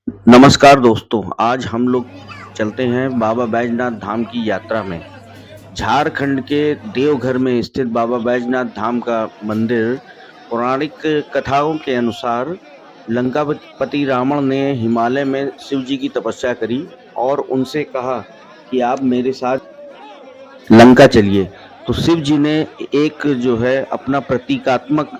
नमस्कार दोस्तों, आज हम लोग चलते हैं बाबा बैजनाथ धाम की यात्रा में। झारखंड के देवघर में स्थित बाबा बैजनाथ धाम का मंदिर पौराणिक कथाओं के अनुसार लंकापति रावण ने हिमालय में शिव जी की तपस्या करी और उनसे कहा कि आप मेरे साथ लंका चलिए। तो शिव जी ने एक जो है अपना प्रतीकात्मक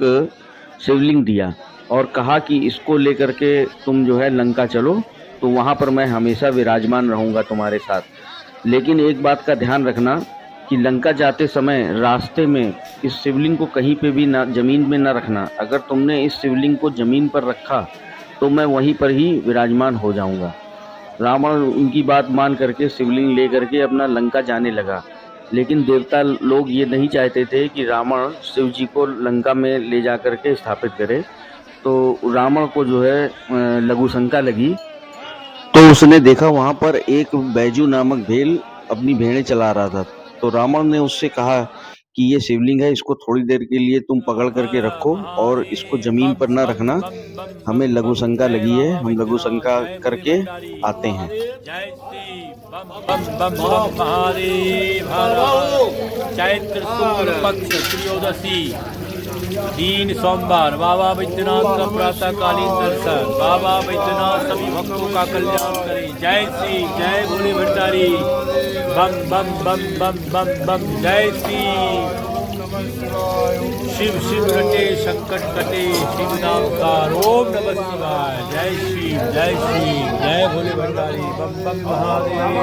शिवलिंग दिया और कहा कि इसको लेकर के तुम जो है लंका चलो, तो वहां पर मैं हमेशा विराजमान रहूंगा तुम्हारे साथ। लेकिन एक बात का ध्यान रखना कि लंका जाते समय रास्ते में इस शिवलिंग को कहीं पे भी ना जमीन में ना रखना। अगर तुमने इस शिवलिंग को जमीन पर रखा तो मैं वहीं पर ही विराजमान हो जाऊंगा। रावण उनकी बात मान करके शिवलिंग लेकर के अपना लंका जाने लगा। लेकिन देवता लोग ये नहीं चाहते थे कि रावण शिव जी को लंका में ले जा करके स्थापित करे। तो रावण को जो है लघु शंका लगी। तो उसने देखा वहां पर एक बैजू नामक भेल अपनी भेड़ें चला रहा था। तो रावण ने उससे कहा कि ये शिवलिंग है, इसको थोड़ी देर के लिए तुम पकड़ करके हर रखो और इसको महादेव जमीन बम पर ना बम रखना। बम बम हमें बम लघु बम शंका जय लगी है, बाबा हम लघु बैद्यनाथ शंका जय भोले करके भंडारी आते हैं। जय श्री बम बम बम बम महादेव हर हर। चैत्र शुक्ल पक्ष त्रयोदशी दिन सोमवार बाबा बैद्यनाथ का प्रातःकालीन दर्शन। बाबा बैद्यनाथ सभी भक्तों का कल्याण करे। जय श्री जय भोले भंडारी बम बम बम बम बम बम जय श्री शिव शिव रटे संकट कटे शिव नाम का ओम नमः शिवाय। जय शिव जय भोले भंडारी बम बम महादेव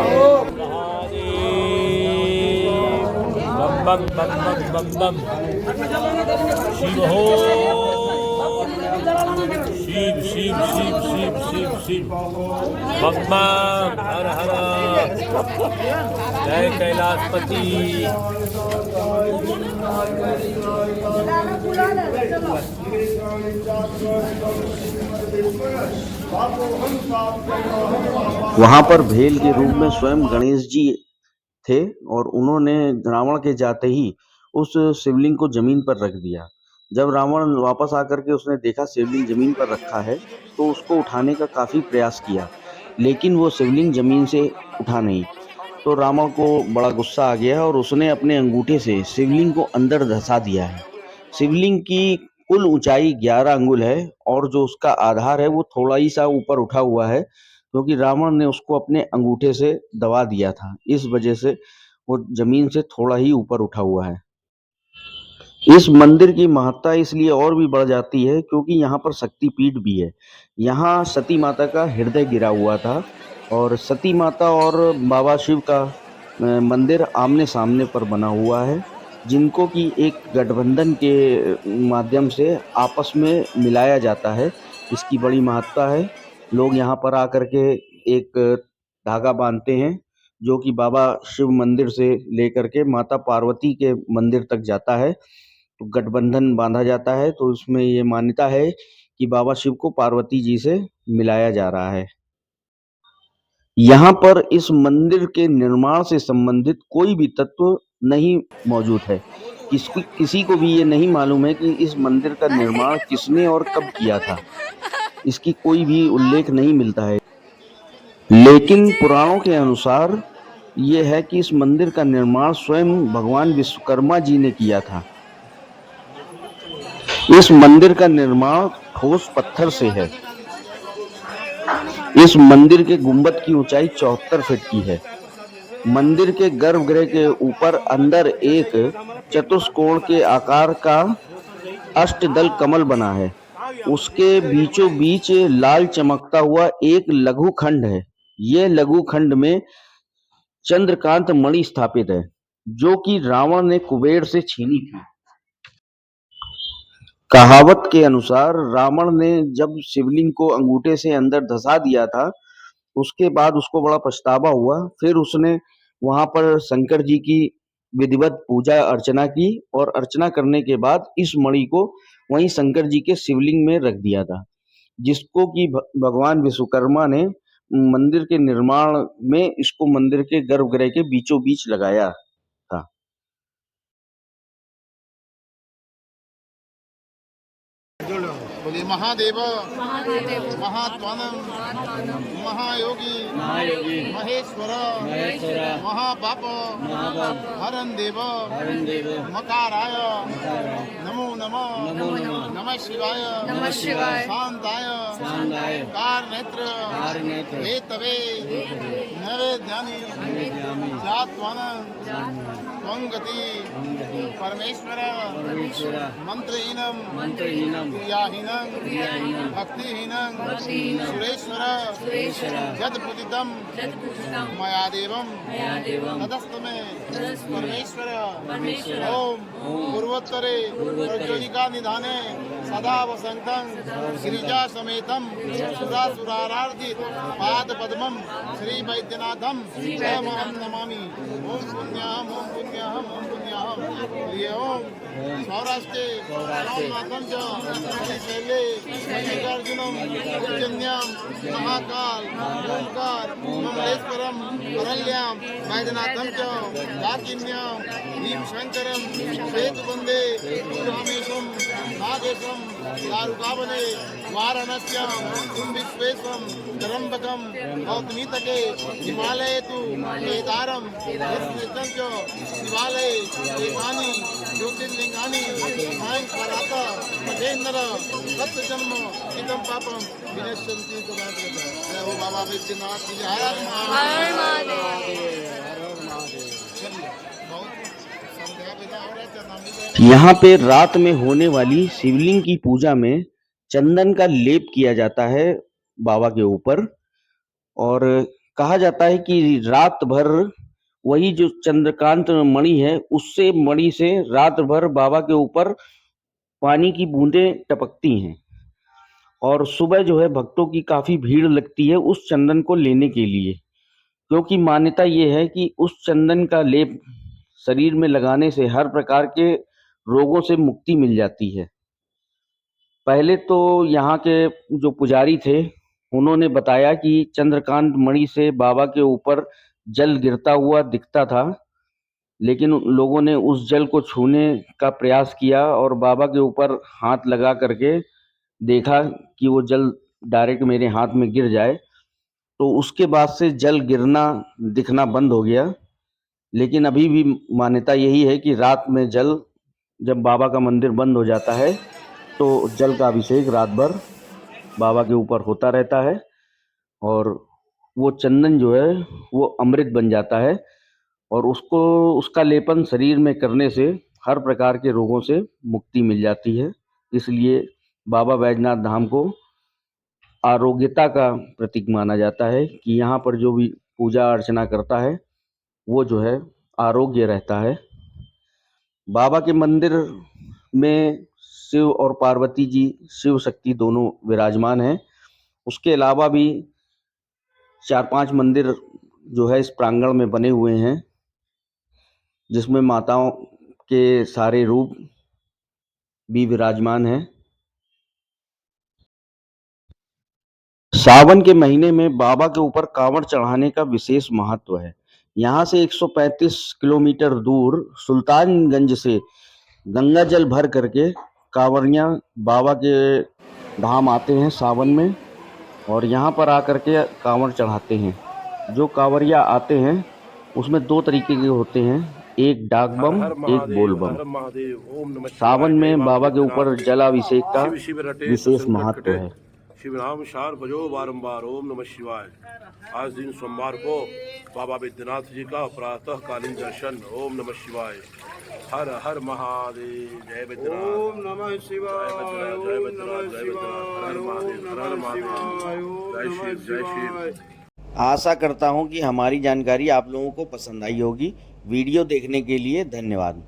बम बम बम बम बम बम शिव हो शिव शिव शिव शिव शिव शिव बम बम हर हर जय कैलाशपति। वहां पर भेल के रूप में स्वयं गणेश जी थे और उन्होंने रावण के जाते ही उस शिवलिंग को जमीन पर रख दिया। जब रावण वापस आकर के उसने देखा शिवलिंग जमीन पर रखा है, तो उसको उठाने का काफी प्रयास किया, लेकिन वो शिवलिंग जमीन से उठा नहीं। तो रावण को बड़ा गुस्सा आ गया और उसने अपने अंगूठे से शिवलिंग को अंदर धंसा दिया है। शिवलिंग की कुल ऊंचाई 11 अंगुल है और जो उसका आधार है वो थोड़ा ही सा ऊपर उठा हुआ है, क्योंकि रावण ने उसको अपने अंगूठे से दबा दिया था। इस वजह से वो जमीन से थोड़ा ही ऊपर उठा हुआ है। इस मंदिर की महत्ता इसलिए और भी बढ़ जाती है क्योंकि यहाँ पर शक्तिपीठ भी है। यहाँ सती माता का हृदय गिरा हुआ था और सती माता और बाबा शिव का मंदिर आमने सामने पर बना हुआ है, जिनको कि एक गठबंधन के माध्यम से आपस में मिलाया जाता है। इसकी बड़ी महत्ता है। लोग यहाँ पर आकर के एक धागा बांधते हैं, जो कि बाबा शिव मंदिर से लेकर के माता पार्वती के मंदिर तक जाता है। तो गठबंधन बांधा जाता है, तो उसमें ये मान्यता है कि बाबा शिव को पार्वती जी से मिलाया जा रहा है। यहाँ पर इस मंदिर के निर्माण से संबंधित कोई भी तत्व नहीं मौजूद है। किसी को भी ये नहीं मालूम है कि इस मंदिर का निर्माण किसने और कब किया था। इसकी कोई भी उल्लेख नहीं मिलता है। लेकिन पुराणों के अनुसार ये है कि इस मंदिर का निर्माण स्वयं भगवान विश्वकर्मा जी ने किया था। इस मंदिर का निर्माण ठोस पत्थर से है। इस मंदिर के गुंबद की ऊंचाई 74 फीट की है। मंदिर के गर्भगृह के ऊपर अंदर एक चतुष्कोण के आकार का अष्टदल कमल बना है। उसके बीचों बीच लाल चमकता हुआ एक लघु खंड है। यह लघु खंड में चंद्रकांत मणि स्थापित है, जो कि रावण ने कुबेर से छीनी थी। कहावत के अनुसार रावण ने जब शिवलिंग को अंगूठे से अंदर धंसा दिया था, उसके बाद उसको बड़ा पछतावा हुआ। फिर उसने वहां पर शंकर जी की विधिवत पूजा अर्चना की और अर्चना करने के बाद इस मणि को वहीं शंकर जी के शिवलिंग में रख दिया था, जिसको कि भगवान विश्वकर्मा ने मंदिर के निर्माण में इसको मंदिर के गर्भगृह के बीचों बीच लगाया था। श्री महादेव महात्मानं महायोगी महेश्वर महापाप हरं देव मकाराय नमो नमः नमः शिवाय शांताय कारनेत्र हेतवे नवेद्यानि जात्वानं त्वंगति परमेश्वर मंत्रहीनं क्रियाहीनं भक्तिहीनं सुरेश्वर यत्पुदितं मया देवं तदस्तमे परमेश्वर ओम पूर्वोत्तरे प्रज्वलिका निधाने सदा वसंतं गिरिजा समेतं सुरासुरारार्दित पाद पद्मं श्री वैद्यनाथं तमहं नमामि। ओम पुण्याहं ओम पुण्याहं ओम पुण्याहं हरि ओम। सौराष्ट्रे रामनाथं च श्रीशैले मल्लिकार्जुनं उज्जन्यां महाकाल ओंकार कमलेश्वरं अरल्यां वैद्यनाथं च दाकिन्यां भीमशंकरं सेतुबन्धे रामेशं नागेशं दारुकावने वाराणस्यां विश्वेश्वरं त्र्यंबकं गौतमीतटे हिमालये तु केदारं यस्मिन् च शिवालये एतानि ज्योतिर्लिंगानि सायंकालात् मधेन्द्र सप्तजन्म इदं पापं विनश्यन्ति तदागत। जय हो बाबा वैद्यनाथ की जय। हर महादेव। यहाँ पे रात में होने वाली शिवलिंग की पूजा में चंदन का लेप किया जाता है बाबा के ऊपर, और कहा जाता है कि रात भर वही जो चंद्रकांत मणि है उससे मणि से रात भर बाबा के ऊपर पानी की बूंदें टपकती हैं, और सुबह जो है भक्तों की काफी भीड़ लगती है उस चंदन को लेने के लिए, क्योंकि मान्यता ये है कि उस चंदन का लेप शरीर में लगाने से हर प्रकार के रोगों से मुक्ति मिल जाती है। पहले तो यहाँ के जो पुजारी थे उन्होंने बताया कि चंद्रकांत मणि से बाबा के ऊपर जल गिरता हुआ दिखता था, लेकिन लोगों ने उस जल को छूने का प्रयास किया और बाबा के ऊपर हाथ लगा करके देखा कि वो जल डायरेक्ट मेरे हाथ में गिर जाए, तो उसके बाद से जल गिरना दिखना बंद हो गया। लेकिन अभी भी मान्यता यही है कि रात में जल, जब बाबा का मंदिर बंद हो जाता है तो जल का अभिषेक रात भर बाबा के ऊपर होता रहता है, और वो चंदन जो है वो अमृत बन जाता है, और उसका लेपन शरीर में करने से हर प्रकार के रोगों से मुक्ति मिल जाती है। इसलिए बाबा बैजनाथ धाम को आरोग्यता का प्रतीक माना जाता है कि यहाँ पर जो भी पूजा अर्चना करता है वो जो है आरोग्य रहता है। बाबा के मंदिर में शिव और पार्वती जी, शिव शक्ति दोनों विराजमान हैं। उसके अलावा भी 4-5 मंदिर जो है इस प्रांगण में बने हुए हैं, जिसमें माताओं के सारे रूप भी विराजमान हैं। सावन के महीने में बाबा के ऊपर कांवड़ चढ़ाने का विशेष महत्व है। यहाँ से 135 किलोमीटर दूर सुल्तानगंज से गंगा जल भर करके कांवड़ियाँ बाबा के धाम आते हैं सावन में, और यहाँ पर आकर के कांवड़ चढ़ाते हैं। जो कांवड़िया आते हैं उसमें 2 तरीके के होते हैं, एक डाक बम, एक बोल बम। सावन में बाबा के ऊपर जलाभिषेक का विशेष महत्व है। शिव नाम शार बजो बारंबार। ओम नमः शिवाय। आज दिन सोमवार को बाबा बैद्यनाथ जी का प्रातः कालीन दर्शन। ओम नमः शिवाय। हर हर महादेव। जय बैद्यनाथ। ओम नमः शिवाय। जय बैद्यनाथ। जय बैद्यनाथ। हर महादेव। हर महादेव। जय शिव। जय शिव। आशा करता हूँ कि हमारी जानकारी आप लोगों को पसंद आई होगी। वीडियो देखने के लिए धन्यवाद।